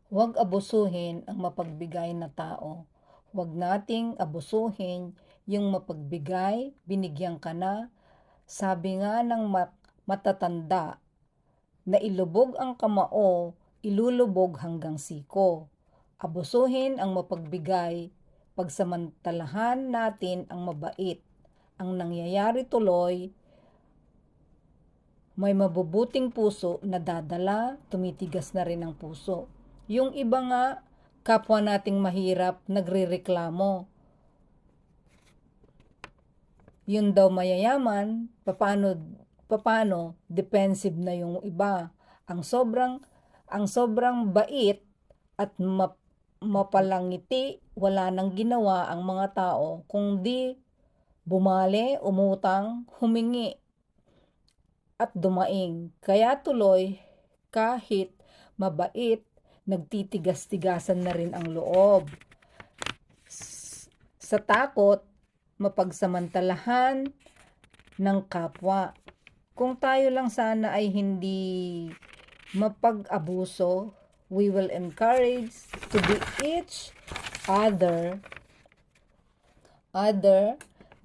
Huwag abusuhin ang mapagbigay na tao. Huwag nating abusuhin yung mapagbigay, binigyan ka na. Sabi nga ng matatanda, na ilubog ang kamao, ilulubog hanggang siko. Abusuhin ang mapagbigay, pagsamantalahan natin ang mabait. Ang nangyayari tuloy, may mabubuting puso na dadala, tumitigas na rin ang puso. Yung iba nga, kapwa nating mahirap, nagrereklamo. Yun daw mayayaman, paano, defensive na yung iba. Ang sobrang bait at mapalangiti, wala nang ginawa ang mga tao, kung di bumali, umutang, humingi, at dumaing. Kaya tuloy, kahit mabait, nagtitigas-tigasan na rin ang loob. Sa takot, mapagsamantalahan ng kapwa. Kung tayo lang sana ay hindi mapag-abuso, we will encourage to be each other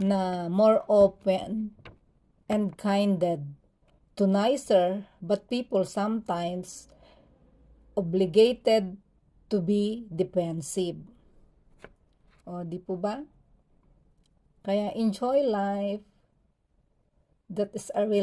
na more open and kinded to nicer, but people sometimes obligated to be defensive. O, di po ba? Kaya enjoy life. That is a real